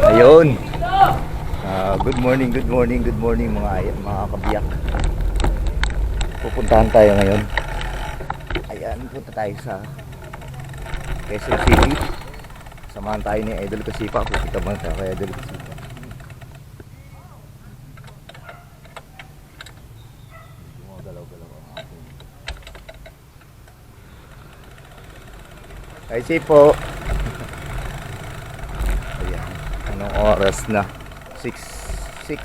Ayun. Good morning mga kabiyak. Pupuntahan tayo ngayon. Ayan, punta tayo sa Quezon City. Samahan tayo ni Idol Kasipa. Pupunta man tayo kay Idol Kasipa. Gumagalaw-galaw ang ating. Ay, Sipo. Ayan. Anong oras na? 6:16.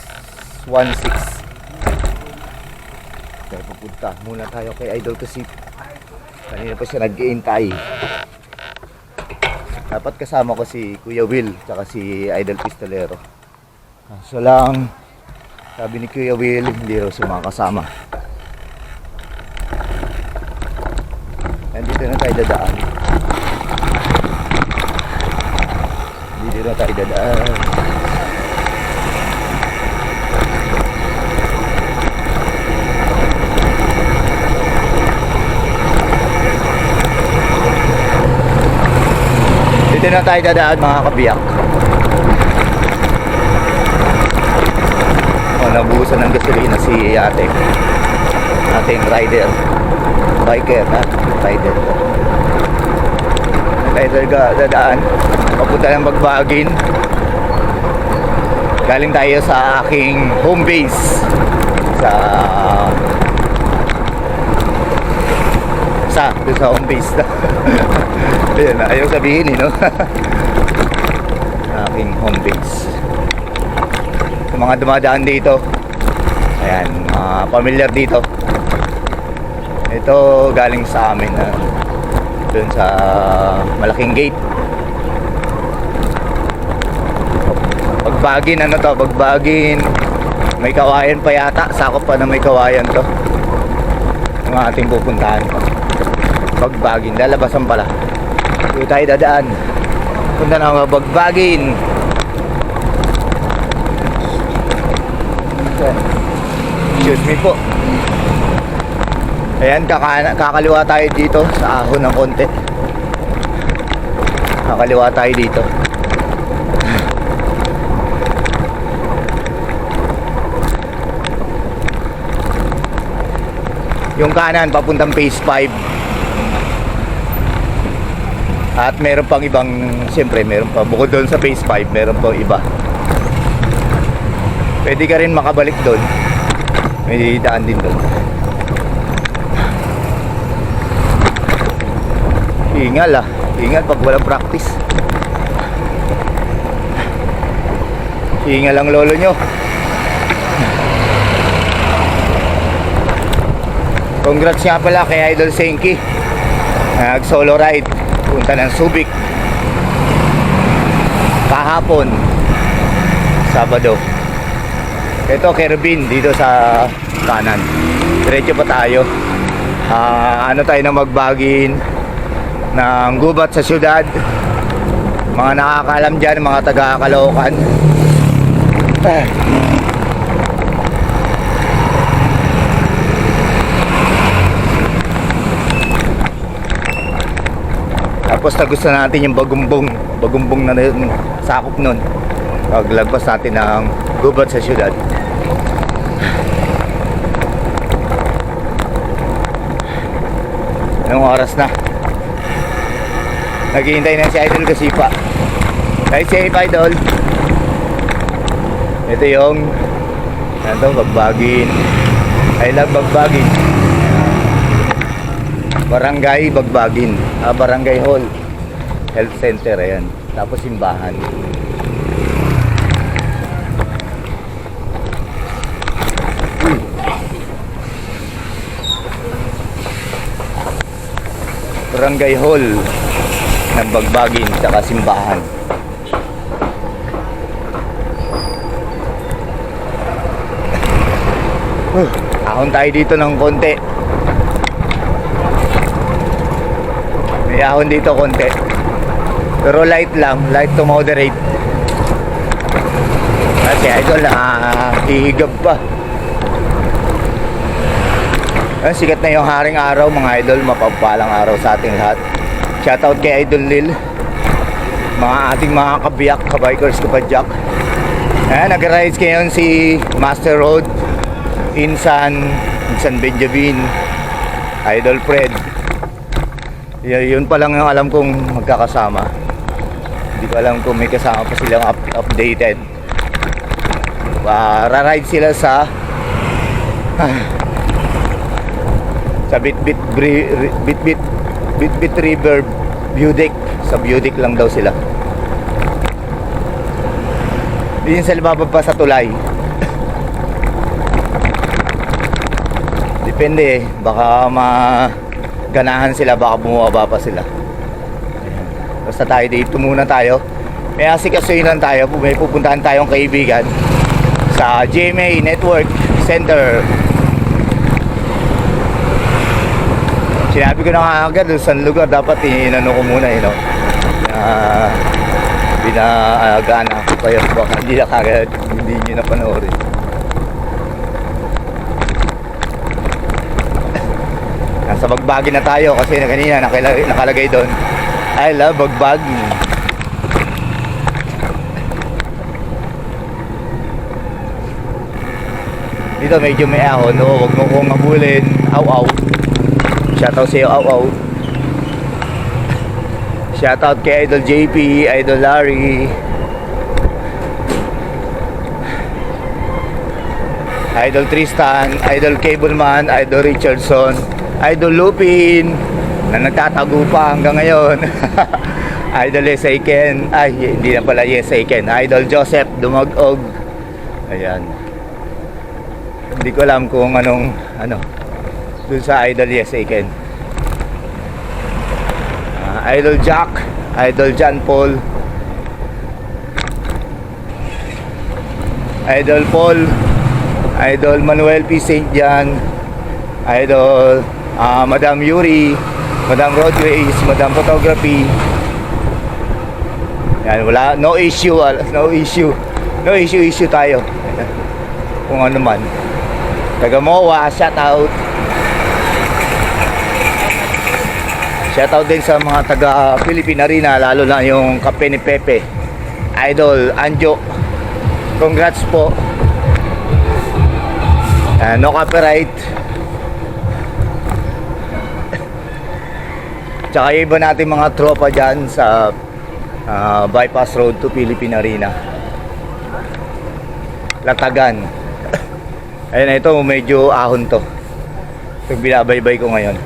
Kaya pupunta muna tayo kay Idol Kasip. Kanina pa siya nag-iintay. Dapat kasama ko si Kuya Will tsaka si Idol Pistolero. So lang, sabi ni Kuya Will, hindi raw sumakasama. Nandito na tayo dadaan. Dito na tayo dadaan. Dito na tayo dadaan mga kabiyak. Nabuhusan ng gasolina si ating rider, biker at rider. Rider ka dadaan papunta ng Bagbagin. Galing tayo sa aking home base sa home base na. Ayan, ayaw sabihin no? Aking home base. Yung mga dumadaan dito, ayan, mga familiar dito. Ito galing sa amin dun sa malaking gate. Bagbagin, ano to? Bagbagin. May kawayan pa yata. Sakop pa na may kawayan to. Yung ating pupuntahan. Bagbagin. Lalabasan pala. Dito tayo dadaan. Punta na mga Bagbagin. Excuse me po. Ayan, kakaliwa tayo dito sa ahon ng konti. Kakaliwa tayo dito. Yung kanan papuntang phase 5. At meron pang ibang, siyempre meron pa bukod doon sa phase 5, meron pang iba. Pwede ka rin makabalik doon. May daan din doon. Ingal ingal pag walang practice. Ingal ang lolo nyo. Congrats nga pala kay Idol Senki. Nag solo ride punta ng Subic kahapon Sabado. Ito Kerbin dito sa kanan. Diretso pa tayo. Ano tayo na Bagbagin ng gubat sa syudad. Mga nakakaalam dyan, mga taga Caloocan. Tapos nagustuhan natin yung bagumbong na sakop nun. Paglagpas natin ng gubat sa syudad. Anong oras na? Naghihintay na si Idol Kasipa. Hi safe Idol. Ito yung Bagbagin. I love Bagbagin. Barangay Bagbagin, Barangay Hall Health Center, ayan. Tapos simbahan. Barangay Hall ng Bagbagin, saka simbahan. Ahon tayo dito ng konti. May ahon dito konti. Pero light lang, light to moderate. Kasi idol, hihigab pa. Sikat na yung haring araw mga idol. Mapagpalang araw sa ating lahat. Shoutout kay Idol Lil. mga ating mga kabiyak, kabikers, kapadyak. Ayan, nag-rides ngayon si Master Road, Insan Benjamin, Idol Fred. Yun pa lang yung alam kong magkakasama. Hindi ko alam kung may kasama pa silang updated. Ra-ride sila sa Bitbit River view deck. Sa view deck lang daw sila. Hindi yun sila bababa sa tulay. Depende, baka maganahan sila, baka bumaba pa sila. Ayan. Basta tayo dito muna tayo. May asikasuhin lang tayo. May pupuntahan tayong kaibigan sa GMA Network Center. Sinabi ko na nga agad doon sa lugar, dapat inano ko muna no? Binagana ko kayo, baka hindi na kagad, hindi nyo napanoorin. Nasa Bagbagi na tayo kasi kanina nakalagay doon, I love Bagbagi. Dito medyo may ahon, no? Huwag mo kong mabulin. Aw. Shoutout sa'yo, aw. Shoutout kay Idol JP, Idol Larry, Idol Tristan, Idol Cableman, Idol Richardson, Idol Lupin na nagtatago pa hanggang ngayon. Idol Yes I Can. Ay, hindi na pala Yes I Can. Idol Joseph Dumag-og. Ayan. Hindi ko alam kung anong dun sa Idol Yes I Can. Idol Jack, Idol John Paul, Idol Paul, Idol Manuel P. St. John, Idol Madam Yuri, Madam Roadways, Madam Photography. Yan, wala, no issue tayo. Kung ano man. Taga MOA, shout out. Shoutout din sa mga taga Philippine Arena, lalo na yung Kape ni Pepe, Idol Anjo. Congrats po. No copyright. Tsaka iba natin mga tropa dyan sa bypass road to Philippine Arena, Latagan. Ayun, ito medyo ahon to. Ito binabaybay ko ngayon.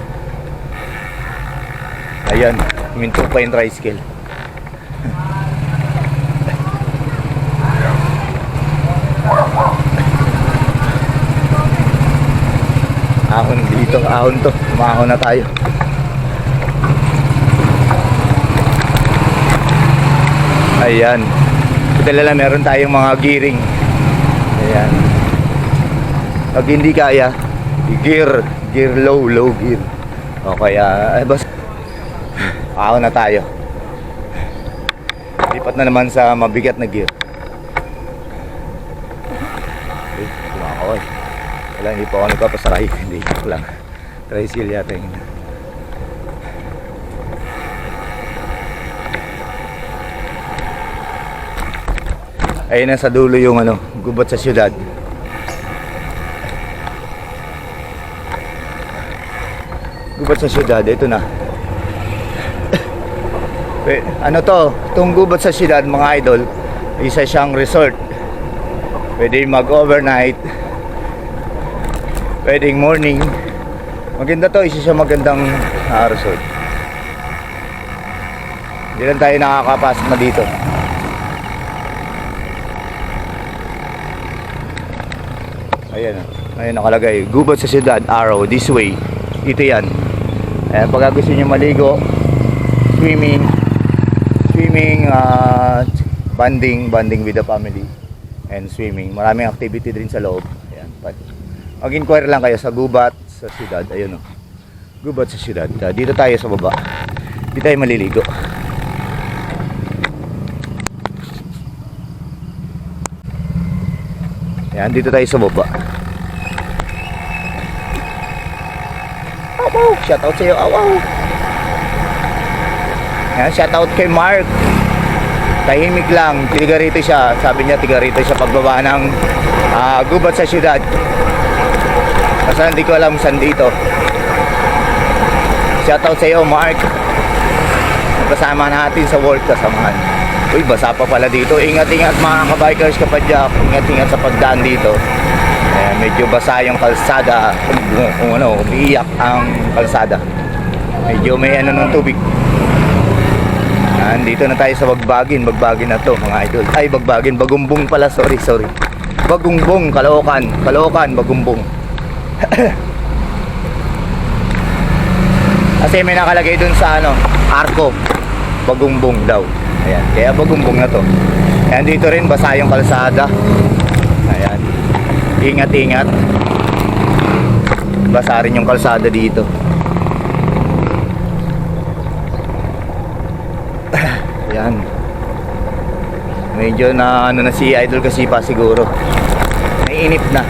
Ayan, minto pa yung tricycle. Ahon dito, ahon to. Umahon na tayo. Ayan. Ito lang, meron tayong mga gearing. Ayan. Pag hindi kaya, gear low gear. O kaya, basta ahon na tayo. Lipat na naman sa mabigat na gear. Ay, kumakaway. Wala, hindi pa ako nagpapasaray. Hindi, joke lang. Tricycle yata yun. Ayun na sa dulo yung gubat sa syudad. Gubat sa syudad, ito na. Ano to? Itong gubat sa syudad, mga idol, isa siyang resort. Pwede mag-overnight, pwedeng morning. Maganda to, isa siyang magandang resort. Hindi lang tayo nakakapasok na dito. Ayan nakalagay, gubat sa syudad, arrow, this way. Ito yan. Ayan, pag gusto nyo maligo, swimming, bonding with the family, and swimming. Maraming activity din sa loob. Ayan, mag-inquire lang kayo sa gubat sa syudad. Ayun gubat sa syudad. Dito tayo sa baba. Dito tayo maliligo. Ayan, dito tayo sa baba. Awaw, shoutout sa iyo, awaw. Ayan, shoutout kay Mark. tahimik lang, tiga rito siya. Sabi niya tiga rito siya pagbaba ng gubat sa syudad. Basta hindi ko alam saan dito. Shoutout sa iyo, Mark. Kasama natin sa work, kasamahan. Uy, basa pa pala dito. Ingat-ingat mga kabikers kapadyak. Ingat-ingat sa pagdaan dito. Medyo basa yung kalsada. Kung ano, umiiyak ang kalsada. Medyo may ano ng tubig. Dito na tayo sa Bagbagin. Bagbagin na to mga idol. Ay, Bagbagin. Bagumbong pala. Sorry. Bagumbong, Caloocan. Caloocan, Bagumbong. Kasi may nakalagay dun sa ano, Arco. Bagumbong daw. Ayan. Kaya Bagumbong na to. Ayan, dito rin basa yung kalsada. Ayan. Ingat-ingat. Basa rin yung kalsada dito. Ayan. Medyo na ano na si Idol Kasipa siguro. Naiinip na.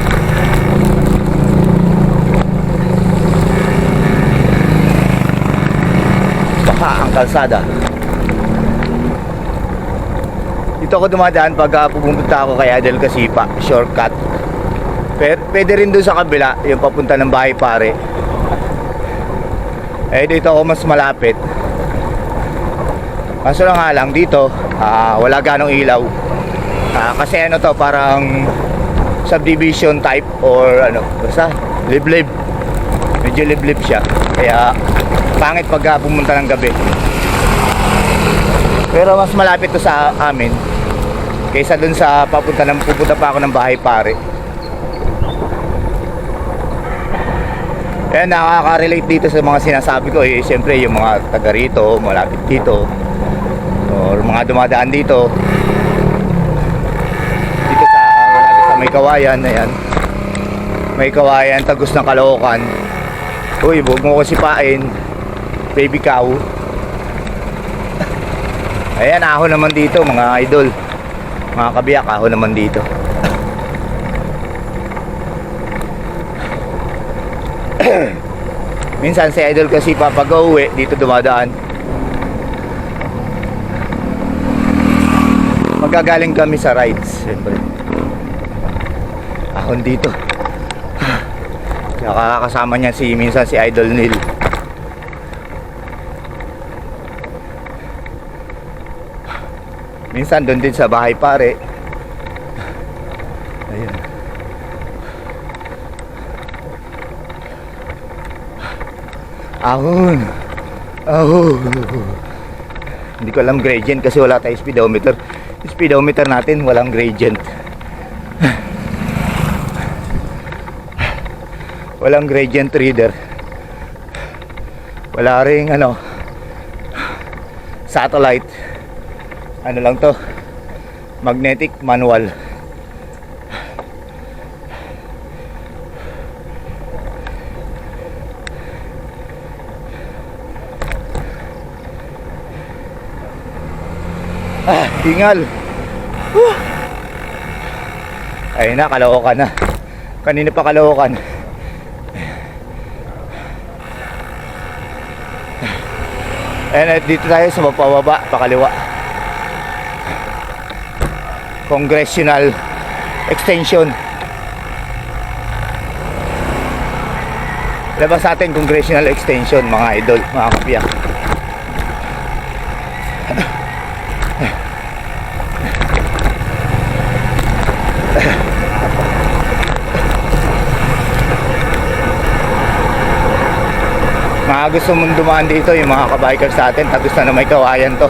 Baka ang kalsada. Dito ako dumadaan pag pupunta ako kay Idol Kasipa. Shortcut. Pwede rin doon sa kabila, yung papunta ng Bahay Pare. Dito ako mas malapit. Kaso lang nga lang dito, wala ganong ilaw. Kasi ano to, parang subdivision type or ano, basta liblib. Medyo liblib siya. Kaya pangit pag pumunta ng gabi. Pero mas malapit to sa amin kaysa dun sa pupunta pa ako ng Bahay Pare. Kaya nakaka-relate dito sa mga sinasabi ko siyempre yung mga taga rito, malapit dito or mga dumadaan dito sa May Kawayan. Ayan, May Kawayan, Tagus ng Caloocan. Uy, huwag mo ko sipain, baby cow. Ayan, ahon naman dito mga idol, mga kabiyak, ahon naman dito. Minsan si Idol kasi pag uwi dito dumadaan. Magagaling kami sa rides, siyempre. Ahon dito. Nakakasama niya minsan si Idol Neil. Minsan doon din sa Bahay Pare. Ayun. Ahon. Hindi ko alam gradient kasi wala tayong speedometer. Speedometer natin walang gradient. Walang gradient reader. Wala ring ano, satellite. Ano lang to, magnetic manual. Tingal. Ayun na, Caloocan na. Kanina pa Caloocan. Ayun, dito tayo sa mapababa, pakaliwa. Congressional Extension. Labas natin Congressional Extension mga idol, mga kapiyak. Mga gusto mong dumaan dito, yung mga kabikers natin, Tagus na May Kawayan to,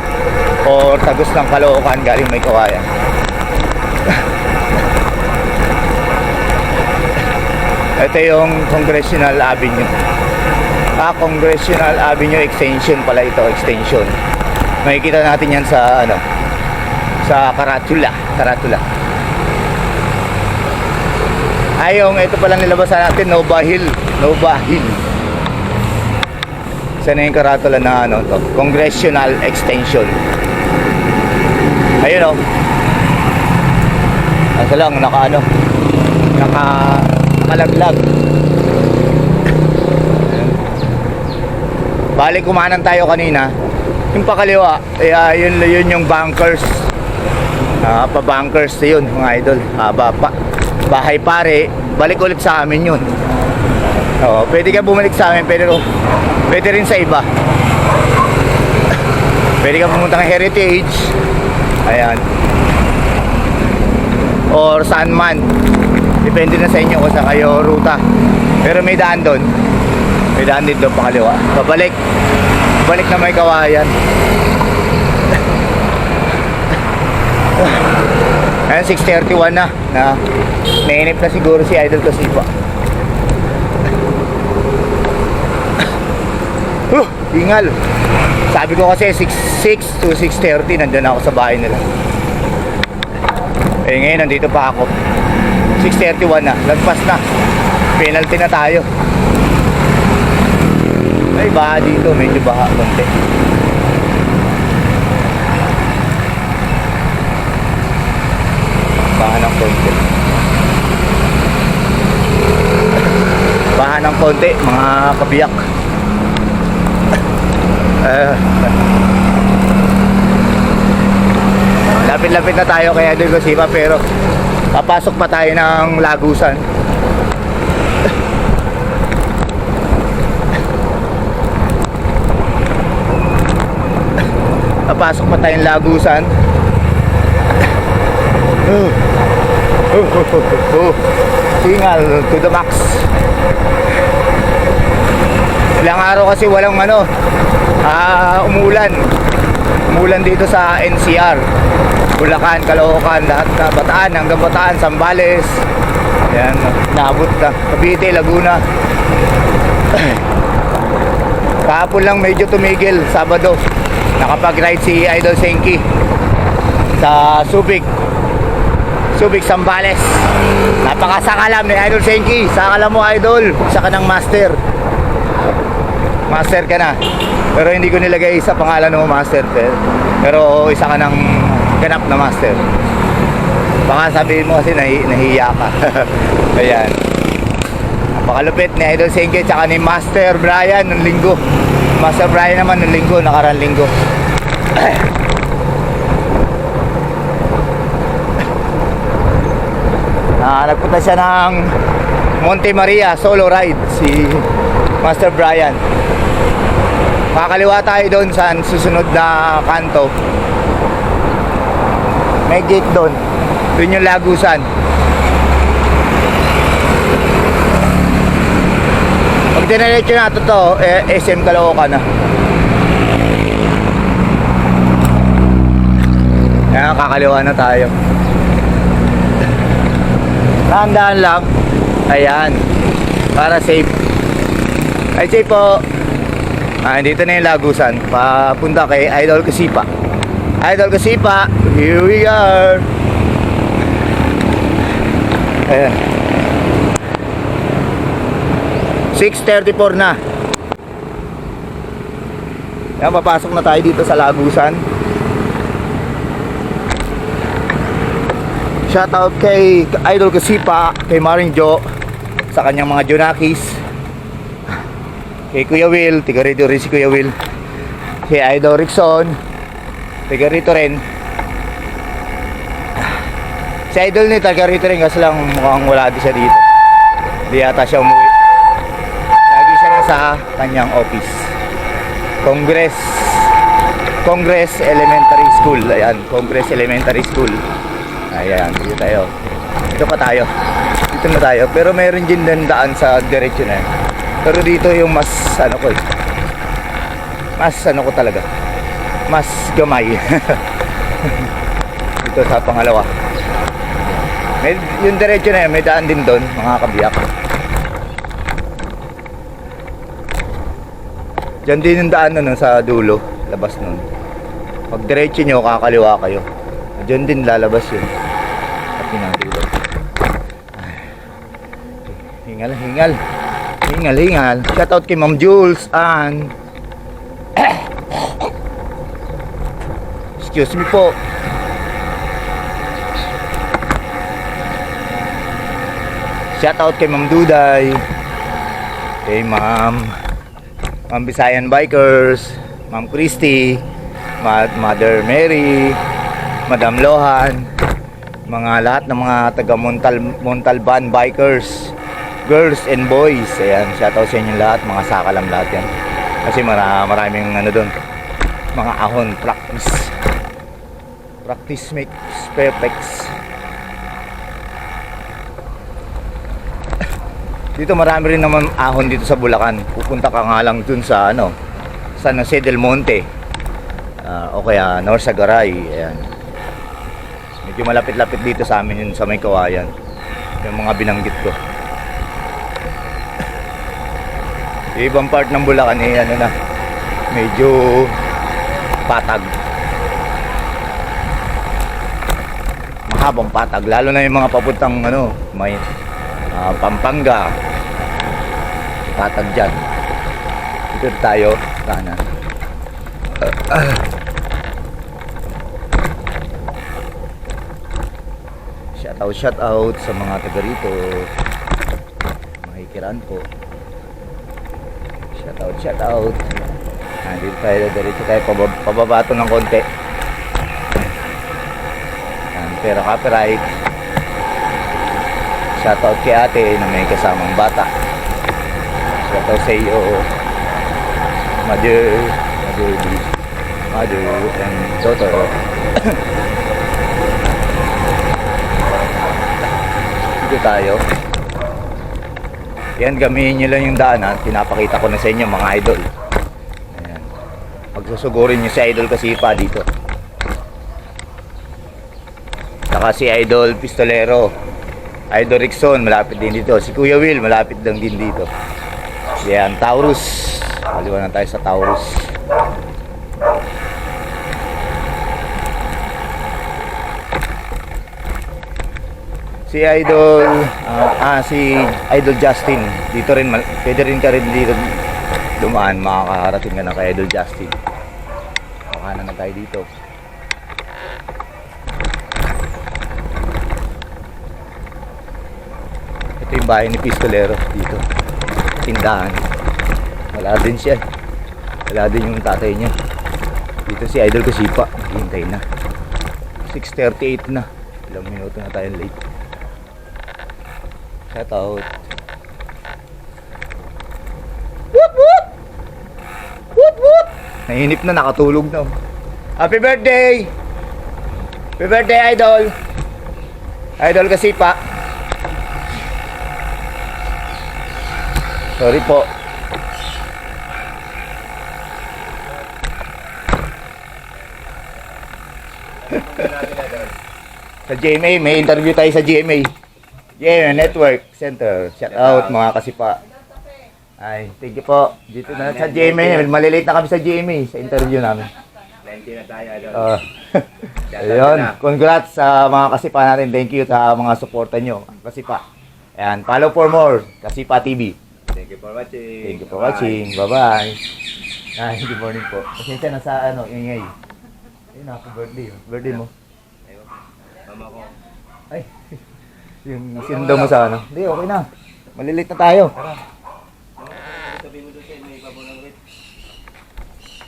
or Tagus ng Caloocan galing May Kawayan. Ito yung Congressional Avenue. Congressional Avenue Extension pala ito, extension. Makikita natin yan sa ano, sa Karatula. Yung ito pala nilabasan natin, Nova Hill. Sana yung karatula na ano to, Congressional Extension. Ayun oh. Asa lang nakalaglag. Balik kumanan tayo kanina. Yung pakaliwa, yun yung bunkers. Pa-bunkers yun mga idol. Bahay pare, balik ulit sa amin yun. Pwede ka bumalik sa amin, pero pwede rin sa iba. Pwede ka pumunta ng Heritage, ayan, or saan man, depende na sa inyo kung saan kayo ruta. Pero may daan doon, may daan din doon pakaliwa, balik na may Kawayan. Ayan, 6:31 na nainip na siguro si Idol Kasipa. Ingal. Sabi ko kasi 6 to 6:30 nandun ako sa bahay nila. Ngayon nandito pa ako. 6:31 na, lagpas na. Penalty na tayo. Ay, baha dito, medyo baha konti. Baha ng konti. Baha ng konti, mga kabiyak. Lapit-lapit na tayo kaya Idol Kasipa, pero papasok pa tayo ng Lagusan. Papasok pa tayong Lagusan. Singal to the max. Ilang araw kasi walang umulan dito sa NCR, Bulacan, Caloocan, lahat na Bataan, hanggang Bataan, Zambales, ayan, naabot na Cavite, Laguna. Kahapon lang medyo tumigil, Sabado nakapag-ride si Idol Senki sa Subic, Zambales. Napakasakalam ni Idol Senki. Sakalam mo, Idol, isa ka ng master ka na, pero hindi ko nilagay sa pangalan mo master, pero isa ka ng ganap na master. Baka sabihin mo kasi nahiya ka. Ayan, napakalupit ni Idol Senki tsaka ni Master Brian ng linggo. Master Brian naman ng linggo, nakarang linggo. Nagpunta siya ng Monte Maria solo ride, si Master Brian. Makakaliwa tayo doon sa susunod na kanto. May gate doon. Doon yung Lagusan. Pag dinaretso na ito, SM Caloocan na. Ayan, kakaliwa na tayo. Dahan-dahan lang. Ayan, para safe. Ay, safe po. Dito na yung Lagusan, papunta kay Idol Kasipa. Idol Kasipa, here we are. Ayan, 6:34 na. Ayan, papasok na tayo dito sa Lagusan. Shoutout kay Idol Kasipa, kay Maring Jo, sa kanyang mga Junakis, kay Kuya Will, tiga rito rin si Kuya Will, kay Idol Rickson, tiga rito rin. Si Idol ni taga rito rin, kasi lang mukhang wala din siya dito, di yata siya umuwi. Lagi siya nasa kanyang office. Congress Elementary School. Ayan, Congress Elementary School. Ayan, dito tayo. Dito pa tayo. Dito na tayo. Pero mayroon din daan sa diretso na yan. Pero dito yung mas ko talaga, mas gamay. Dito sa pangalawa, yung diretso na yan, may daan din doon, mga kabiyak. Diyan din yung daan sa dulo, labas nun. Pag diretso nyo, kakaliwa kayo, diyan din lalabas yun. At pinatilo. Hingal. Shoutout kay Ma'am Jules and excuse me po. Shoutout kay Ma'am Duday, kay Ma'am Visayan Bikers, Ma'am Christy, Mother Mary, Madam Lohan, mga lahat ng mga taga Montalban bikers, girls and boys. Ayan, shoutout sa inyo lahat, mga sakalam lahat yan. Kasi maraming ano doon, mga ahon, practice makes perfect. Dito marami rin naman ahon dito sa Bulacan. Pupunta ka nga lang dun sa San Jose del Monte, o kaya Norsagaray. Ayan, medyo malapit-lapit dito sa amin yun, sa may Kawayan, yung mga binanggit ko. Yung ibang part ng Bulacan medyo patag, mahabang patag, lalo na yung mga papuntang may Pampanga, patag dyan. Dito tayo kanan. Shout out sa mga taga rito, makikiran po. Shout out. Dito tayo, diretso tayo, pababa to ng konti. Pero copyright. Shout out kay ate na may kasamang bata. Shout out sa iyo, mother and daughter. Dito tayo. Yan, gamitin nyo lang yung daanan. Pinapakita ko na sa inyo mga idol. Ayan, pagsusugurin nyo si Idol Kasipa dito, saka si Idol Pistolero, Idol Rickson malapit din dito, si Kuya Will malapit lang din dito. Yan, Taurus, kaliwa na tayo sa Taurus. Si Idol si Idol Justin dito rin, pwede rin ka rin dito dumaan, makakarating ka na kay Idol Justin. Makanan na tayo dito. Ito yung bahay ni Pistolero dito, tindahan. Wala din siya, wala din yung tatay niya. Dito si Idol Kasipa, hintay na 6:38 na, ilang minuto na tayo late. Shout out. Woot! Nahinip na, nakatulog na. Happy birthday! Happy birthday, Idol! Idol Kasipa. Sorry po. Sa GMA, may interview tayo sa GMA. Yeah, Network Center. Shout out mga Kasipa. Ay, thank you po. Dito na sa GMA. Malilate na kami sa GMA sa interview namin. 90 na tayo, Idol. Ayun, congrats sa mga Kasipa natin. Thank you sa mga suporta nyo, Kasipa. Ayan, follow for more, Kasipa TV. Thank you for watching. Thank you for watching. Bye-bye. Ay, good morning po. Pasensya na sa ingay. Ayun, happy birthday. Birthday mo. Ayun, mama ko. Ay, yung sinundo mo sa Hindi, okay na. Malilate na tayo. Tara. Sabi mo doon sa may ibabaw ng wait.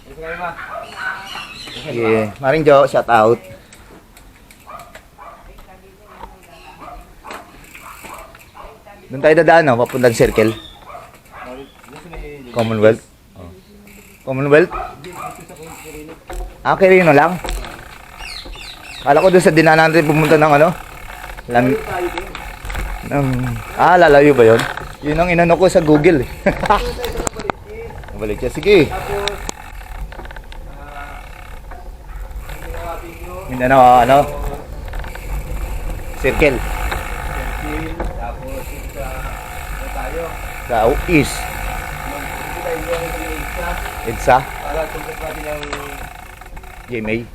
Dito kayo, ma. Yeah. Maring Jo, shout out. Doon tayo dadaan, papuntang circle. Commonwealth. Oh. Commonwealth? Quirino lang. Kala ko doon sa dinaanan natin pumunta ng lalayo ba yun? Yun ang inano ko sa Google. Balik siya. Sige. Mindanao, circle. Tapos tayo. Sa East. EDSA. Para tungkol natin ang GMA.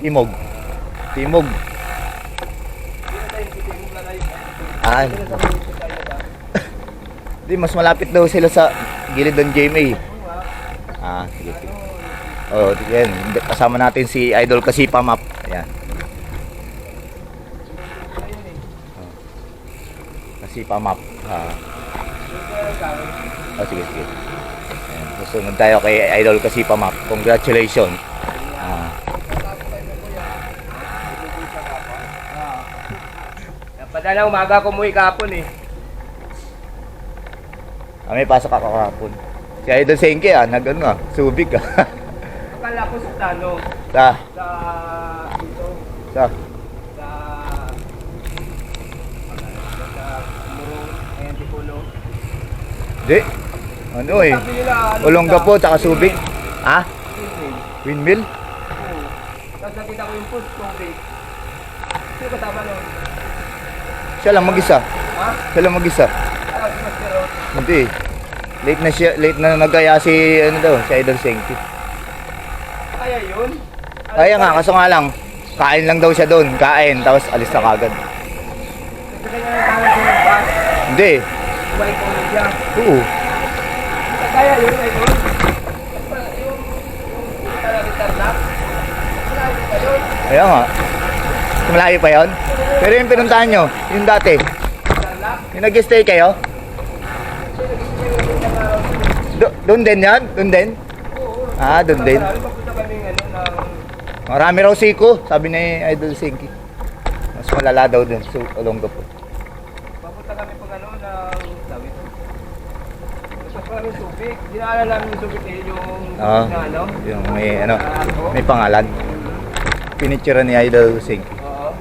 Timog. Ay. Di, mas malapit daw sila sa gilid ng GMA. Sige. Oh, yan. Kasama natin si Idol Kasipa Map. Ayan. Kasipa Map. Sige. Ayan. Susunod tayo kay Idol Kasipa Map. Congratulations. Dahil umaga ako umuwi kahapon eh. May pasok ako kahapon. Si Idol Senke nag-ano subik Akala ko sa Tano. Sa? Sa... Dito. Sa? Sa... Murong. Ayan, Tipulo. Di. Ano eh. Sabi nila, ano Olongga sila? po, tsaka subik. Ha? Swimming. Windmill? Oo. Tapos nakita ko yung post tubig. Sino kasama nun? Siya lang mag-isa. Ha? Siya lang mag-isa. Ano, si Master O? Hindi. Late na nagaya si ano daw, si Idol Senki. Kaya yun? Kaya nga, kaso nga lang, kain lang daw siya doon, kain, tapos alis na kagad. Kasi nga yung tawag siya ng bus. Hindi. Balik ko lang siya. Oo. Kaya yun, ay yun. Yung talagang tarlak. Malayo pa yun. Kaya nga. Malayo pa yon. Pero yung pinuntahan nyo, yung dati, Tarlak. yung nag-stay kayo, doon din yan? Doon din? Doon din. Marami papunta kami ng... Marami raw siko, sabi ni Idol Senki. Mas malala daw doon, so Olongga po. Papunta kami pag ng... Sabi ito. Tapos pa kami subik. Dinaanan namin yung subik eh, yung... Oo. Na ano? Yung may Ako. may pangalan. Pinitsura ni Idol Senki. Oo.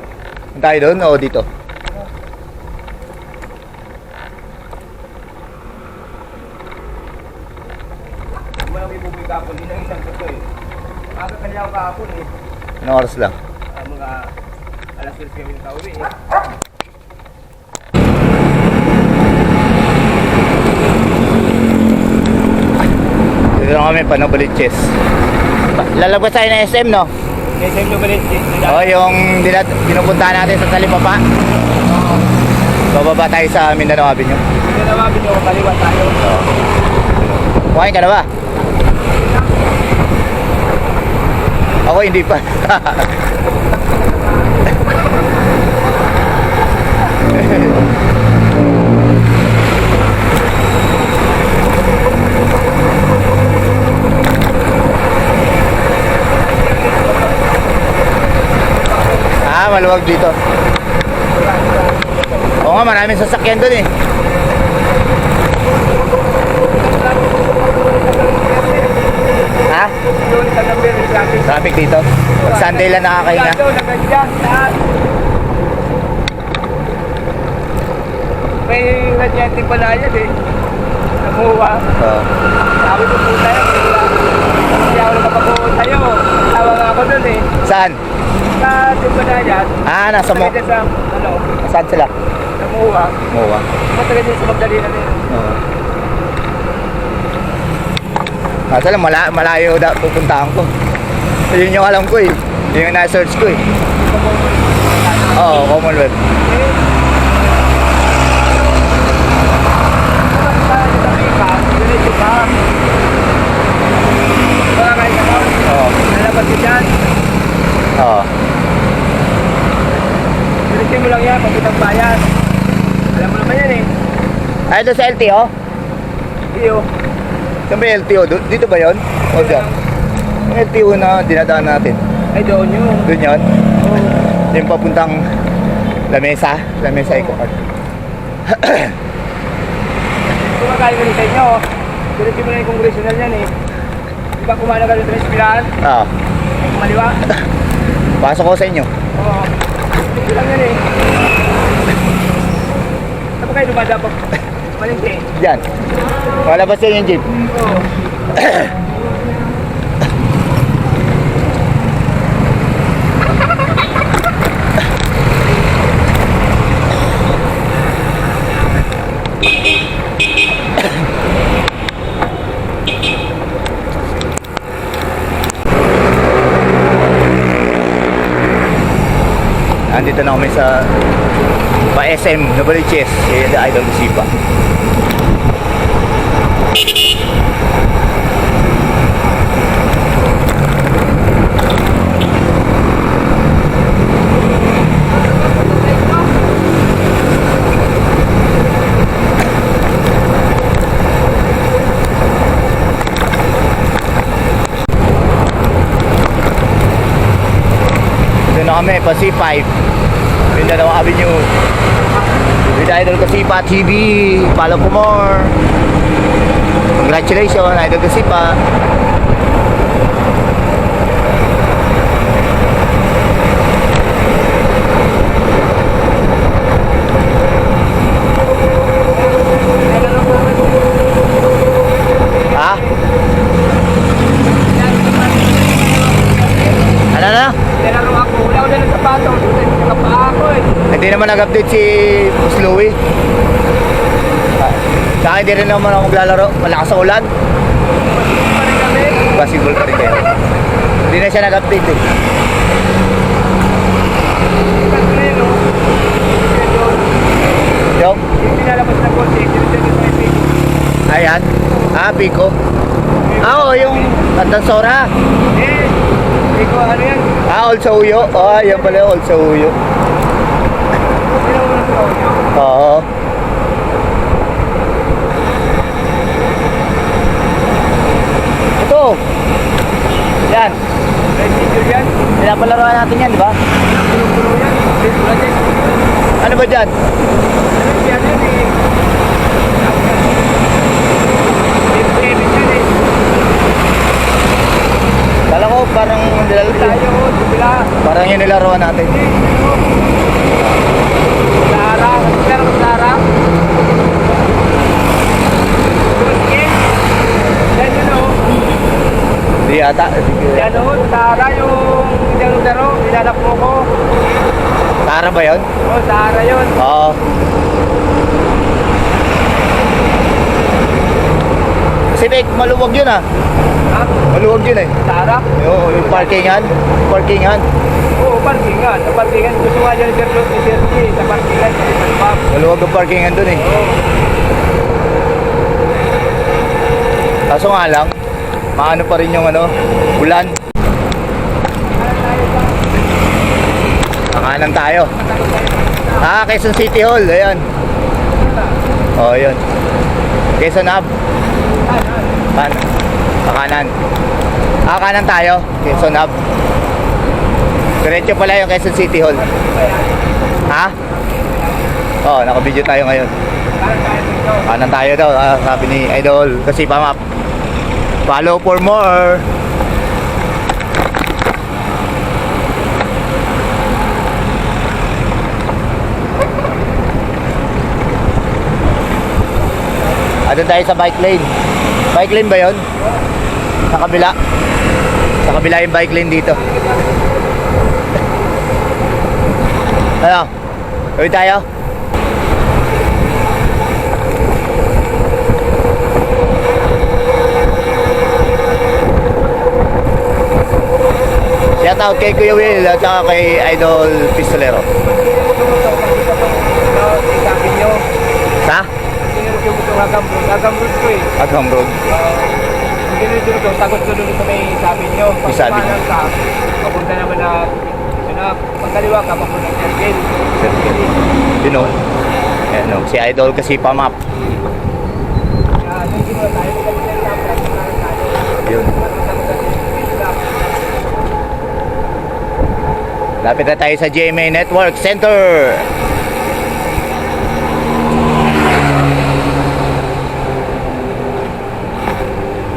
Tayo doon o dito? Wala may bubay kahapon. Hindi nang isang gato eh. Aga kanya ako kahapon eh. Anong oras lang? Mga alas 10 kami nakauwi eh. Dito na kami, Panobaliches. Lalabas tayo ng SM, no? Kasi yung lumalit eh. Yung pinupuntahan natin sa Talipapa. Bababa tayo sa Mindanao Avenue. Hindi na mabin yung kaliwa tayo. Kumain ka na ba? Ako hindi pa. Maluwag dito. Oo nga, maraming sasakyan doon eh. Ha? Doon sa gabi ng traffic. Traffic dito. Pag Sunday lang nakakahinga. Doon, nagandyan. Lahat. May radyante pala yan eh. Namuha. Oo. Sabi ko po tayo. Hindi ako nakapag-uun tayo. Tawag ako doon eh. Saan? Sa Timba yan. Nasa mo. Sa ano, Saan sila? namuha. Mowa. Matagal din sa Magdalena na yun. Oo. Kaso lang, malayo pupuntahan ko. Yun yung alam ko eh. Yun yung na-search ko eh. Oo, Commonwealth. Oo. Nalabas ko dyan. Oo. Diretso mo lang yan, papuntang bayan. Alam mo naman yan eh. Ay, doon sa LTO? Iyo. Saan ba yung LTO? Dito ba yun? O dyan? Yung LTO na dinadaan natin. Ay doon yun. Doon yun? Oo. Yung papuntang Lamesa. Lamesa Eco Park. Kumakain ka rin sa inyo. Diretso mo lang yung congressional yan eh. Di ba kumana ka rin sa Espilan? Oo. Ay kumaliwa? Pasok ko sa inyo. Oo. Diretso lang yan eh. Saan ba kayo dumadapag? Malingke. Diyan. Malabas yan yung jeep. Oo. Andito na kami sa pa-SM Novaliches. Si Idol Sipa. Dito na kami, pa C5 Mindanao Avenue. With Idol Kasipa TV. Follow for more. Congratulations, Idol Kasipa. Ha? Ano na? Tinaro ako, wala ko na ng sapatos. Nakapaa ako eh. Hindi naman nag-update si Boss Louie. Sa akin, hindi rin naman ako maglalaro. Malakas ang ulan. Pa rin kami. Basketball pa rin kayo. Hindi na siya nag-update eh. Ikat ko na yun, oh. Yung? Yung pinalabas na goal, eh. Yung dito sa epic. Ayan. Ah, Pico. Ah, oo, yung Tandansora. Eh, hindi ko ano yan. Ah, Old sa Uyo. Oh, yan pala yung Old sa Uyo. Sino mo nang tawag nyo? Oo. Ito. Yan. Red Angel yan. Pinapalaruan natin yan, di ba? Puno-puno yan. Red Project. Ano ba dyan? Red yan yan eh. Red Kevin yan eh. Kala ko parang Tayo, sila. parang yung nilaruan natin. Lara, nagkara ko Lara. Game. Yan yun o. Di ata. Yan o, Lara yung yung laro, nilalak mo ko. Tara ba yun? O, Lara yun. Oo. Kasi maluwag yun ah. Ha? Maluwag yun eh. Lara? Yung parkingan. Parkingan. Oo, parkingan. Sa parkingan, gusto nga dyan ni Sergi. Sa parkingan, sa Liman Pub. Maluwag ang parkingan dun eh. Oo. Kaso nga lang, maano pa rin yung ano, ulan. Kakanan tayo. Ah, Quezon City Hall. Ayan. Oh, yun. Quezon Hub. Kakanan. Ah, kanan tayo. Quezon Hub. Diretso pala yung Quezon City Hall. Ha? Oh, naka-video tayo ngayon. Kanan tayo daw, sabi ni Idol kasi pamap. Follow for more. Ano tayo sa bike lane? Bike lane ba yon? Sa kabila. Sa kabila yung bike lane dito. Ano? Uwi tayo? Shout out kay Kuya Will at saka kay Idol Pistolero. Sabi nyo, Sa? hindi nyo yung gusto Hagamrood ko eh. Agham Road. Hindi nyo yung gusto, sagot ko doon sa may sabi nyo. May sabi nyo. Pagkumanan ka, papunta naman na, pagkaliwa ka, papunta ng Sergel. Yun o. Ayan o. Si Idol kasi pamap. Hindi mo tayo, magkaliwa tayo. Yun. Lapit na tayo sa GMA Network Center.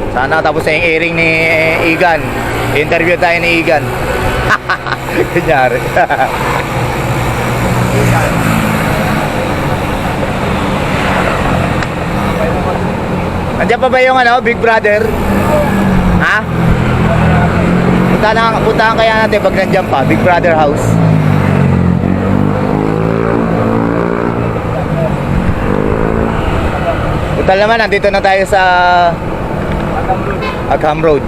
Sana tapos na yung airing ni Igan. Interview tayo ni Igan. Kunyari. Andiyan pa ba yung ano, Big Brother? Ha? Puntahan kaya natin pag nandiyan pa, Big Brother House. Total naman, nandito na tayo sa Agham Road.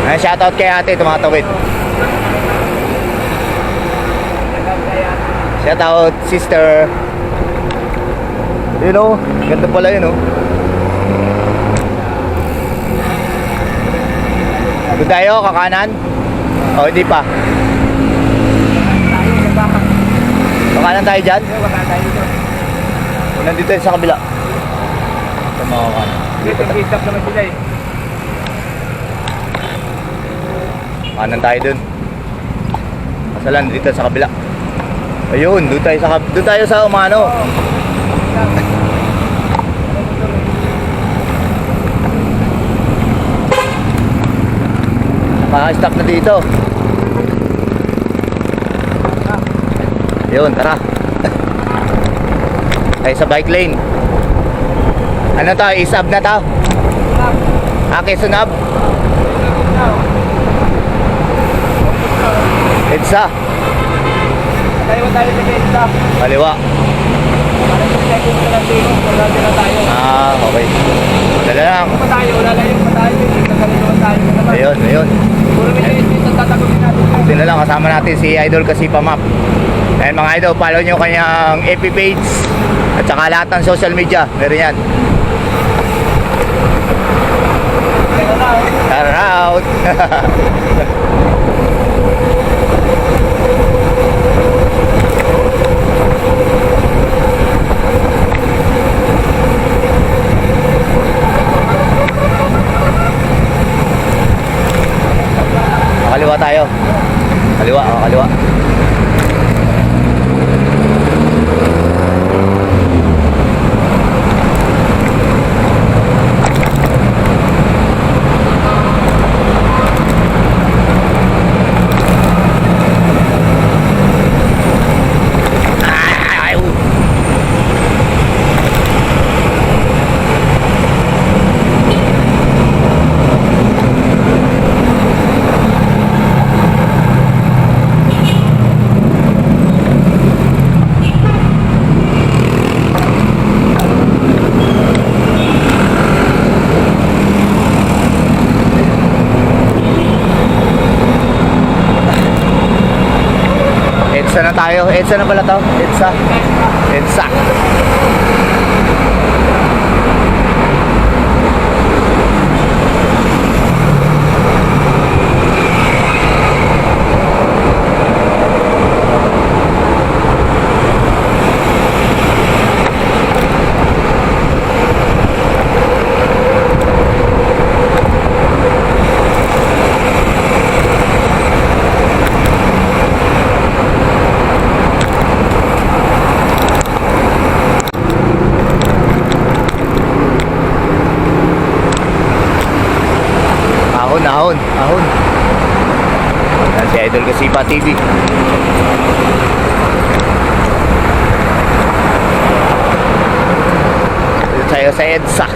Ayan, shoutout kay ate, tumatawid. Shoutout, sister. Yun o, ganda pala yun o. Doon tayo, kakanan? O, hindi pa. Kakanan tayo dyan? Nandito tayo sa kabila. Sa mga kanan. Dito, gitap naman sila eh. Kanan tayo dun. Kasalan dito sa kabila. Ayun, doon tayo sa umano. Maka-stop na dito. Ayun, tara. Tayo sa bike lane. Ano to? Isab na to? Sunab. EDSA. Tayo sa EDSA. Kaliwa. Okay. Dala lang. Ayun. Sino lang, kasama natin si Idol Kasipa Map. Ayun mga idol, follow nyo kanyang FB page at saka lahat ng social media. Meron yan. Tara out. Kaliwa tayo. Kaliwa. EDSA na tayo. EDSA na pala to? EDSA. Ahon. Yan si Idol Kasipa TV. Dito tayo sa EDSA.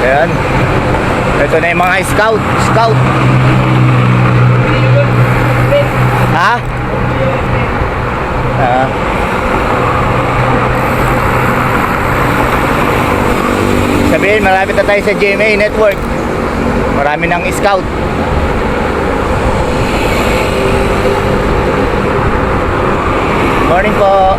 Ayan. Ito na yung mga scout. Ha? Sabihin, malapit na tayo sa GMA Network. Marami ng scout. Morning po.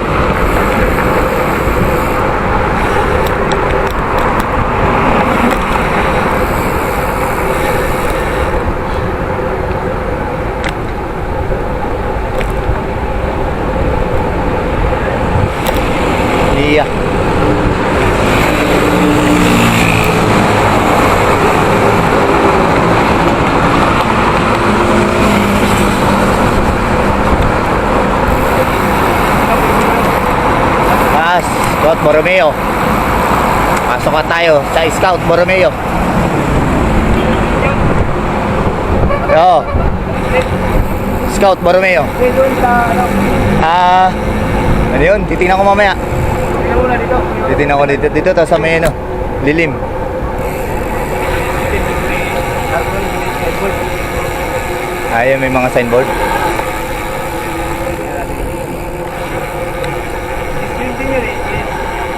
Yeah. Scout Borromeo. Pasok na tayo sa Scout Borromeo. Yo. Scout Borromeo. Ano yun? Titingnan ko mamaya. Titingnan ko dito to sa may ano, lilim. Ayun, may mga signboard.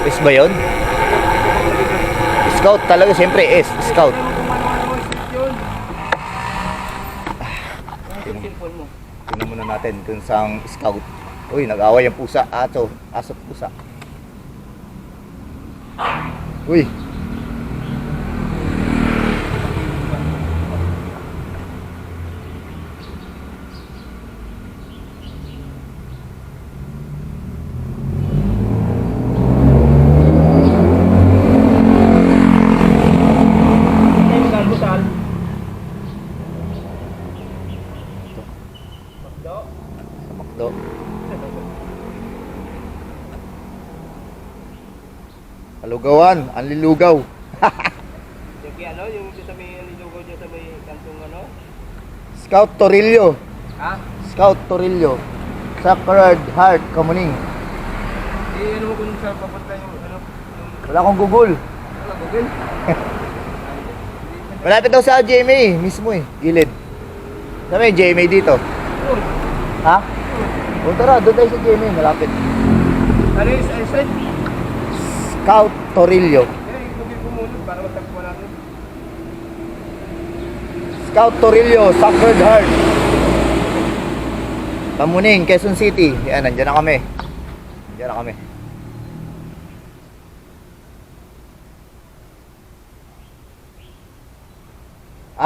S ba yun? Scout talaga, siyempre S, Scout. Tingnan muna natin kung saan Scout. Uy, nag-away ang pusa. Aso at pusa. Uy. Kalugawan, ang lilugaw. Yung kaya ano, yung sa may lilugaw dyan sa may kantong ano? Scout Torillo. Ha? Scout Torillo. Sacred Heart, Kamuning. Eh, ano mo kung saan papunta yung ano? Yung Wala akong Google. wala, Google? Malapit daw sa GMA mismo eh, gilid. Sa may GMA dito. Yun. Ha? O tara, doon tayo sa GMA, malapit. Ano yung side? Scout Torillo. Eh, Google ko muna para matagpuan natin. Scout Torillo, Sacred Heart. Kamuning, Quezon City. Yan, nandiyan na kami. Nandiyan na kami.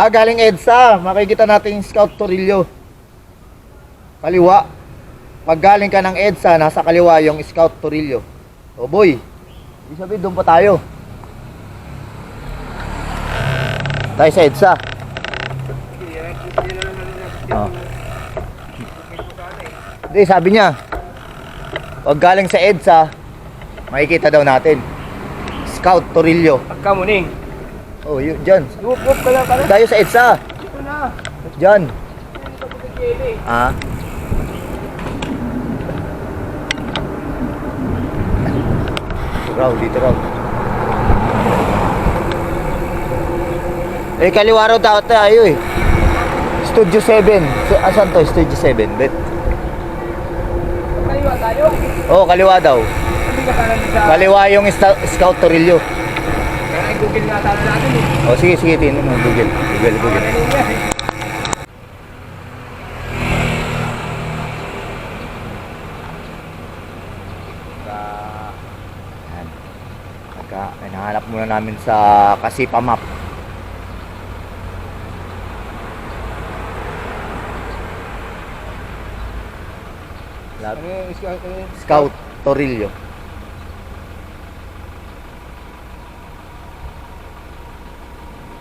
Galing EDSA. Makikita natin yung Scout Torillo. Kaliwa. Pag galing ka ng EDSA, nasa kaliwa yung Scout Torillo. O boy, ibig sabihin doon pa tayo. Tayo sa EDSA. Oh. Hindi, sabi niya, pag galing sa EDSA, makikita daw natin. Scout Torillo. Pagkamuning. Oh, yun, dyan. Whoop ka lang pala. Tayo sa EDSA. Ito na. Dyan. Ito po sa GLA. Ah. Dito raw. Eh, kaliwa raw tayo eh. Studio 7. Asan to? Studio 7, bet. Kaliwa tayo. Oh, kaliwa daw. Hindi ka kanan sa... Kaliwa yung Scout Torillo. Kaya i-google nga tayo natin eh. Oh, sige, tingnan mo. Google. Yan. Hinahanap muna namin sa Kasipa Map. Ano yung Scout Torillo.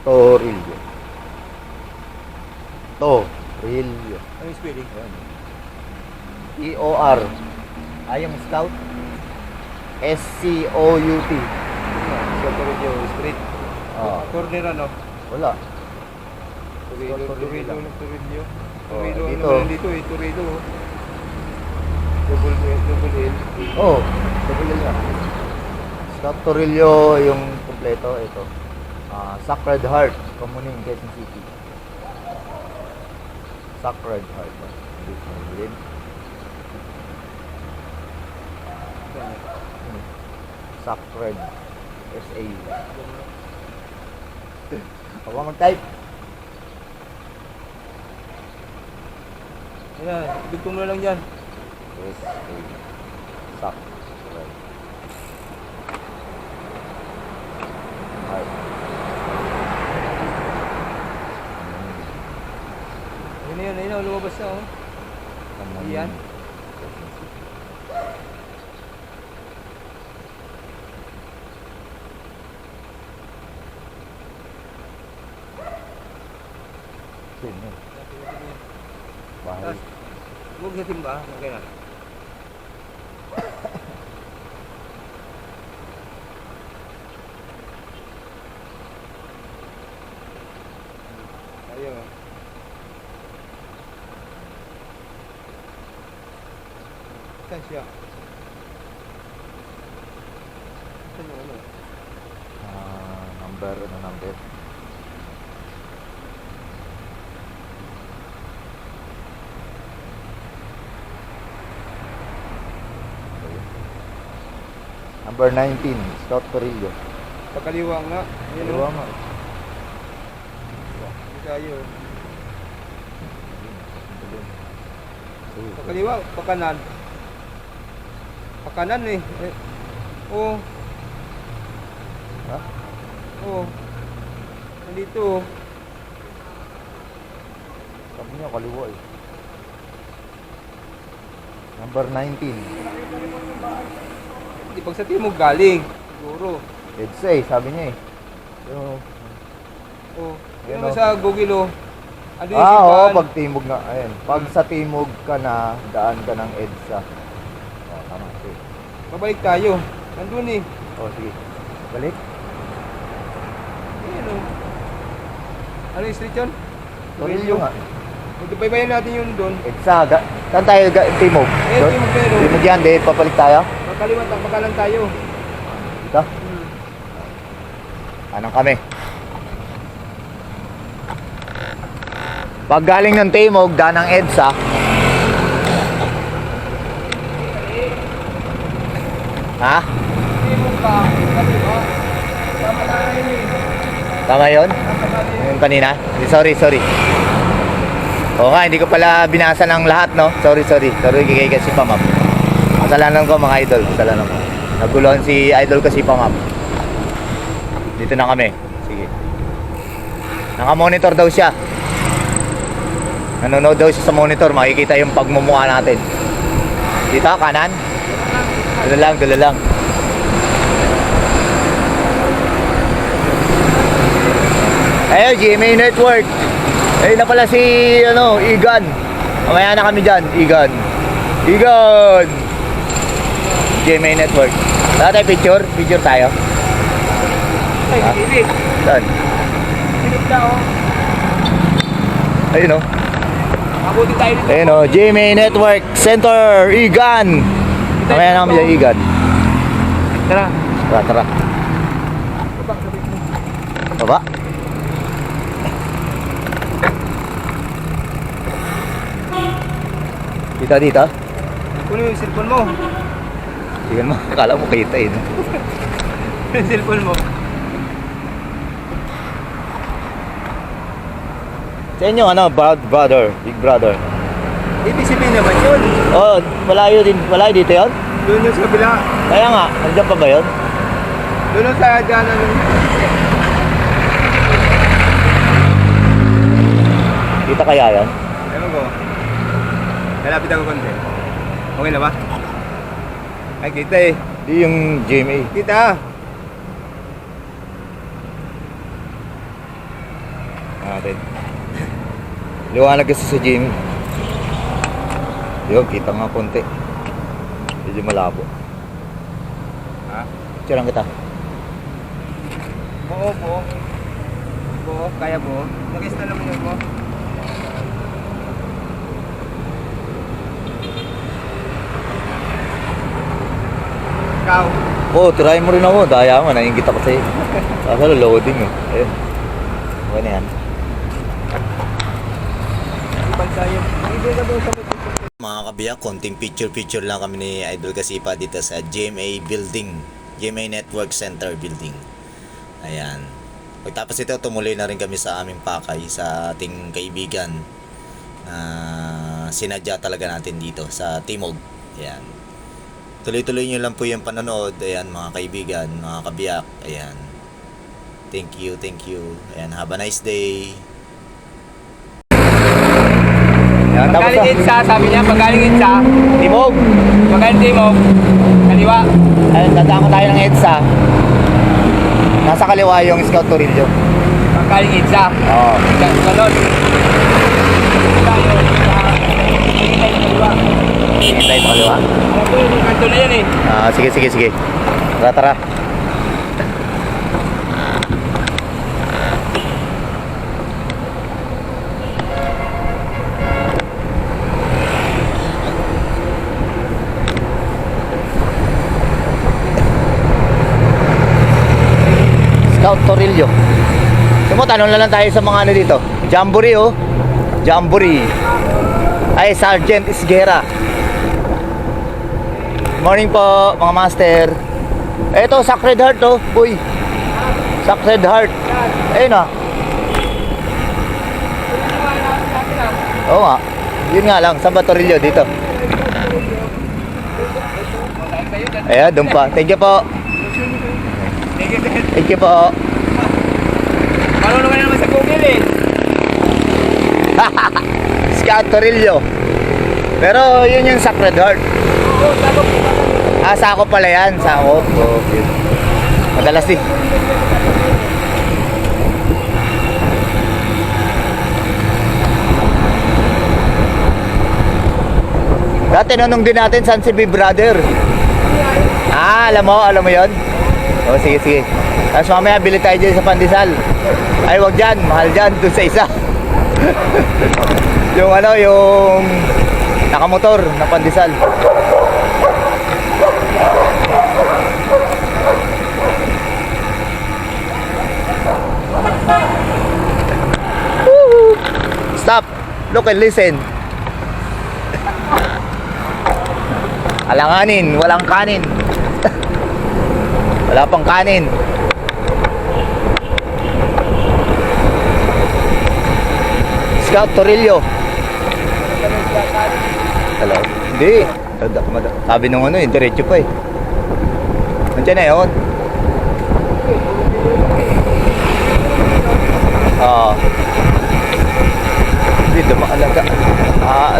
Torillo. Ano yung spelling? E-O-R. Yung Scout. S-C-O-U-T. Scout Street. Oh, Corner ano? wala. Turillo. Oh, Turillo. dito. Ano dito eh? Turillo. Double L. Oh, double L nga. Scout Torillo yung kompleto. Ito. Sacred Heart. Kamuning, Quezon City. Sacred Heart. Sacred. S-A. Ako mag-type. Yan, dugtong mo na lang dyan. S-A. Sacred Heart. Ayun na, lumabas na oh. Kamuning. Yan. Sino? Bahay. Huwag sa timba, okay na. Ayun. Saan siya? Saan yung ano? Number. Number 19, Scout Torillo. Pagkaliwa nga. Ayun Kaliwa oh. nga. Hindi tayo. Pagkaliwa, pagkanan. Pagkanan eh. Oo. Ha? Oo. Nandito oh. Sabi niya kaliwa eh. Number 19. Di pag sa timog galing. Siguro. EDSA eh, sabi niya eh. Yung, Oh. Yan, Yun oh. sa Google oh. Ano yung Oo, simbahan? pag timog na. Ayun. Pag sa timog ka na, daan ka ng EDSA. Oh, tama. Sige. Babalik tayo. Nandun eh. Oh, sige. Balik. Ayan o. Ano yung street yun? Torilyo nga. Magkabaybayan natin yun doon. EDSA. Saan tayo timog? Eh, Doon? timog pero. Timog yan, di. Papalik tayo. Magkaliwat, magkalan tayo. Dito. Anong kami? Pag galing ng timog, daan ng EDSA. Ha? Timog ka. Kaliwa. Tama na yun eh. Tama yun? Tama na yun. Yung kanina? Sorry. Oo nga, hindi ko pala binasa ng lahat, no? Sorry. Sorry kay kasi pa, ma'am. Kasalanan ko, mga idol. Kasalanan ko. Naguluhan si idol kasi pa, ma'am. Dito na kami. Sige. Naka-monitor daw siya. Nanonood daw siya sa monitor. Makikita yung pagmumukha natin. Dito, kanan. Dala lang. Ayun, GMA Network. Ayun na pala si, Igan. Mamaya na kami dyan, Igan. GMA Network. Wala tayo picture? Picture tayo. Ay, gilid. Saan? Gilid na o. Ayun, Abutin tayo dito. Ayun, GMA Network Center, Igan. Mamaya na kami dyan, Igan. Tara. Tara. Baba, sabi mo. Baba. Dito. Kunin mo yung cellphone mo. Tingnan mo, akala mo kita no? Yung cellphone mo. Sa inyo, Big Brother. ABCB naman yun. Oh, malayo dito yun? Doon yung sa kabila. Kaya nga, nandiyan pa ba yun? Doon yung sa dyan. Kita kaya yan? Ewan ko. Kalapit ako konti. Okay na ba? Ay, kita eh. Di yung GMA. Kita. Natin. Liwanag kasi sa GMA. Yun, kita nga konti. Medyo malabo. Ha? Tiyarang kita. Buo. Kaya buo. Nag-install naman yun mo. Ikaw. Oo, tirahin mo rin ako. Daya mo, nangingita ko sa'yo. Kaso loading eh. Ayun. Okay na yan. Ibang tayo. Hindi na doon sa Mga kabiyak, konting picture lang kami ni Idol Kasipa dito sa GMA Building. GMA Network Center Building. Ayan. Pagtapos ito, tumuloy na rin kami sa aming pakay sa ating kaibigan na sinadya talaga natin dito sa Timog. Ayan. Tuloy-tuloy nyo lang po yung panonood. Ayan, mga kaibigan, mga kabiyak. Ayan. Thank you. Ayan, have a nice day. Ayan, tapos Pagaling Itza, sabi niya, pagaling Itza. Timog. Pagaling Timog. Kaliwa. Ayun, dadaan ko tayo ng EDSA. Nasa kaliwa yung Scout Torillo. Pagaling Itza. Oo. Ganon. Tayo. Tingin tayo sa kaliwa. Tingin tayo sa kaliwa. Alam ko yung kanto na yan eh. Sige. Tara. Scout Torillo. Tanong na lang tayo sa mga ano dito. Jamboree. Ay, Sergeant Isguera. Morning po, mga master. Ito, Sacred Heart to, boy. Sacred Heart. Ayun ah. Oo nga. Yun nga lang, San Batorillo dito. Ayan, doon pa. Thank you po. Thank you po. Marunong ka na naman sa Google eh. Scout Torillo. Pero yun yung Sacred Heart. Oo, sakop po. Sakop pala yan. Sakop. Okay. Madalas din. Dati tinanong din natin saan si Big Brother. Ah, alam mo yon. O, sige, sige. Tapos mamaya bili tayo dyan sa Pandesal. Ay, wag dyan, mahal dyan, dun sa isa. Yung ano, yung nakamotor na Pandesal. Woo! Stop, look and listen. Alanganin, walang kanin. Wala pang kanin. Scout Torillo. Hello? Hindi. Sabi nung ano, diretso pa eh. Nandiyan na yun. Hindi, dumaalaga.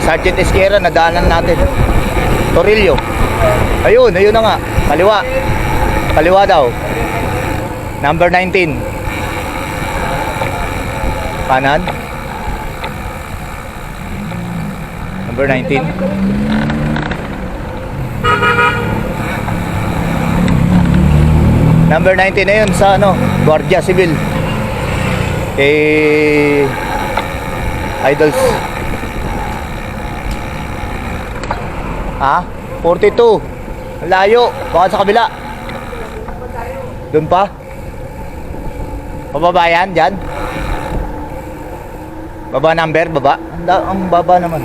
Sergeant Esquera, nadaanan natin. Torillo. Ayun na nga. Kaliwa. Kaliwa daw. Number 19. Kanan. Number 19. Number 19 na yun sa ano, Guardia Civil. Idols. 42. Ang layo. Baka sa kabila. Doon pa? Pababa yan, dyan? Baba number, baba? Ang baba naman.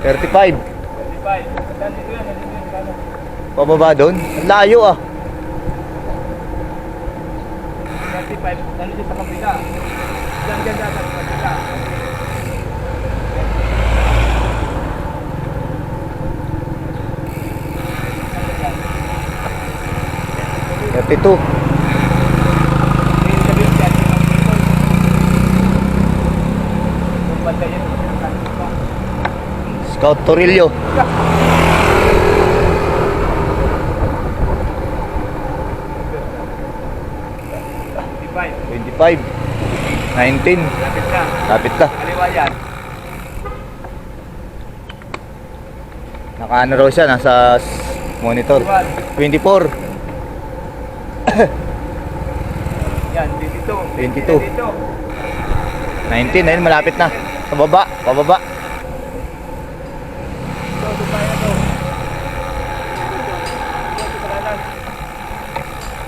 $35. Pababa doon? Ang layo ah. 35, ano sa kabila? Diyan dyan sa kabila. $32. Scout Torillo. $25. 19. Lapit na. Lapit na. Kaliwa yan. Nakaano raw siya, nasa monitor. 24. Yan, 22. 22. 19, ayun, malapit na. Pababa, pababa. Ito, Dubai na to.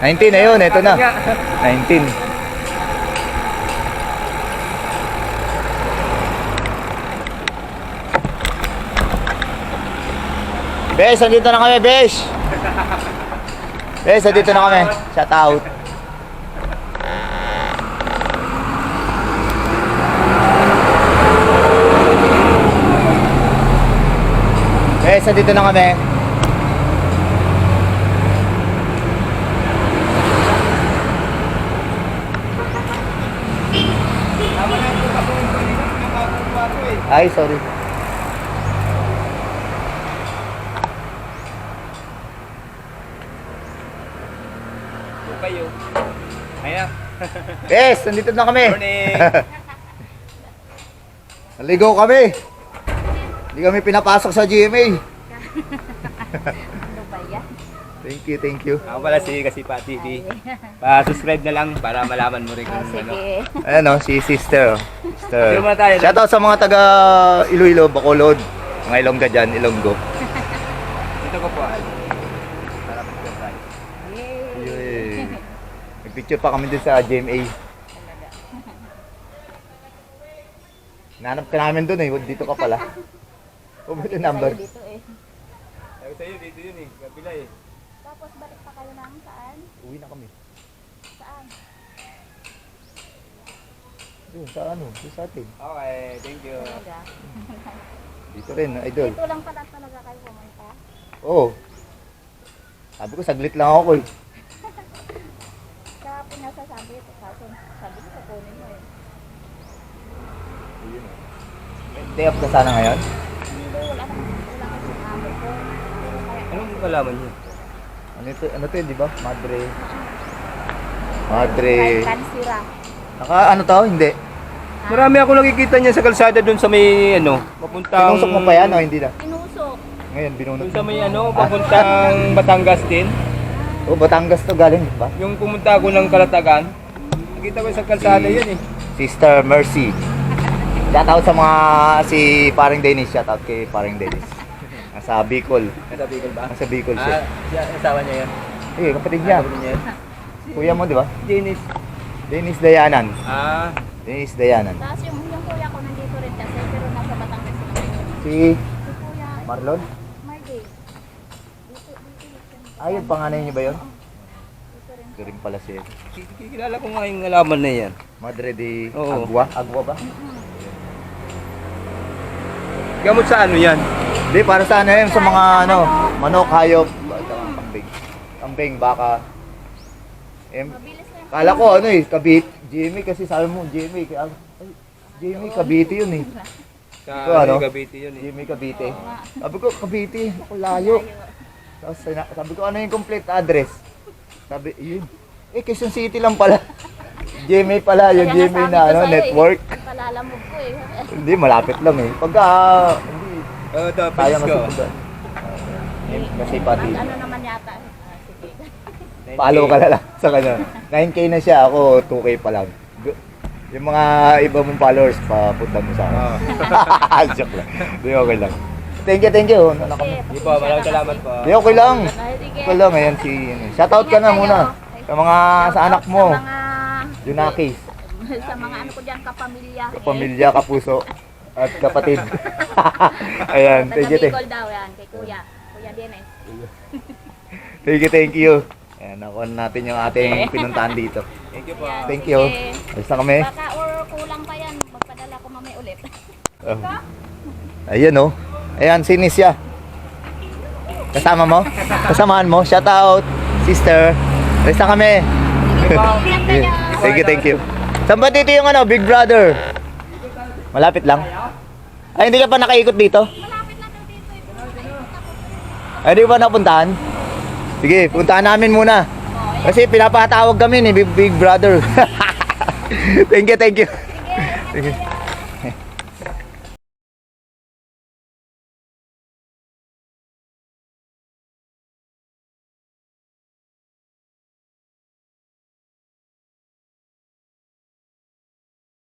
19 ayun, ito na. 19. Besh, andito na kami, Besh. Besh, andito na kami. Shout out. Besh, andito na kami. Ay, sorry. Kayo. Ayan. Yes, nandito na kami. Morning. Naligo kami. Hindi kami pinapasok sa GMA. Ano ba yan? Thank you, thank you. Ako pala si Kasipa TV. Pa-subscribe na lang para malaman mo rin kung ano. Sige. Ayan o, si sister. Sister. Dito muna tayo. Shout out sa mga taga Iloilo, Bacolod. Mga Ilongga dyan, Ilonggo. Dito ko po. Para pag-subscribe. Yay. Nagpicture pa kami dun sa GMA. Nanap ka namin dun eh, dito ka pala. Pumunta number. Dito eh. Sabi sa'yo, dito yun eh. Kabila eh. Tapos balik pa kayo ng saan? Uwi na kami. Saan? Doon sa ano, doon sa atin. Okay, thank you. Talaga? Dito rin, idol. Dito lang pala talaga kayo pumunta? Oo. Sabi ko, saglit lang ako eh. Kahapon nga sasabi ito. Kaso sabi ko kukunin mo eh. Day off ka sana ngayon? Hindi, wala kasi amo ko. Pero kaya Anong kalaman niyo? Ano to, di ba? Madre. kahit kansira. Naka ano to? Hindi. Marami ako nakikita niya sa kalsada doon sa may ano, papuntang... Tinusok mo pa yan o hindi na? Tinusok. Ngayon, binunot Doon sa mo. may ano, papuntang Batangas din. Oh, Batangas to galing, di ba? Yung pumunta ako ng Kalatagan, nakita ko sa kalsada yun eh. Sister Mercy. Shoutout sa mga si Paring Dennis. Shoutout kay Paring Dennis. Nasa Bicol. Nasa Bicol ba? Nasa Bicol siya. siya, asawa niya yun. Eh, kapatid niya. Kuya mo, di ba? Dennis. Dennis Dayanan. Ah, Dennis Dayanan. Tapos yung kuya ko nandito rin kasi, pero nasa Batangas sila ngayon. Si Si kuya, Marlon. Margay. Dito. Ayun, panganay niyo ba yun? Dito rin. Ito rin pala si kilala ko nga yung alaman na yan. Madre de Oo. Agua. Agua ba? Gamot sa ano yan? Hindi, para sa ano yun, sa mga ano, manok, hayop, kambing. Kambing, baka. Mabilis na yung Kala ko ano eh, Kabit. Jimmy kasi sabi mo, Jimmy. Ay, Jimmy, Cavite yun eh. Sa Ito, ano? Cavite yun eh. Jimmy Cavite. Sabi ko, Cavite. Ako layo. Tapos sabi ko, ano yung complete address? Sabi, yun. Eh, Quezon City lang pala. Jimmy pala, yung Kaya nga Jimmy sabi na ko ano, sa'yo eh, network. palalamog ko eh. Hindi, malapit lang eh. Pagka, hindi, Tapos kaya ko. masusundan. Kasi pati, Ano naman yata. Sige. follow ka na lang sa kanya. 9K na siya, ako 2K pa lang. Yung mga iba mong followers, papunta mo sa akin. Joke lang. Hindi, okay lang. Thank you. Ano ka mo? Hindi po, maraming salamat po. Hindi, okay lang. Sige. Okay lang, ayan si... Shoutout ka na muna. Sa mga, sa anak mo. Sa mga... Junakis. Sa mga ano ko dyan, kapamilya. Kapamilya, kapuso. At kapatid. Ayan, thank you. Taga Bicol daw yan, kay Kuya. Kuya Dennis. Thank you. Ayan, nakuha natin yung ating pinuntahan dito. Thank you po. Ayan, Thank sige. you. Alis na kami. Baka or kulang pa yan, magpadala ko mamay ulit. Oh. Ayan oh. Ayan, si Nisya. Kasama mo? Kasamaan mo? Shout out, sister. Alis na kami. Ingat kayo. Thank you. Saan ba dito yung ano, Big Brother? Malapit lang. Ay, hindi ka pa nakaikot dito? Malapit na daw dito. Ay, di ba napuntahan? Sige, puntahan namin muna. Kasi pinapatawag kami ni Big Brother. Thank you. Sige, ingat kayo.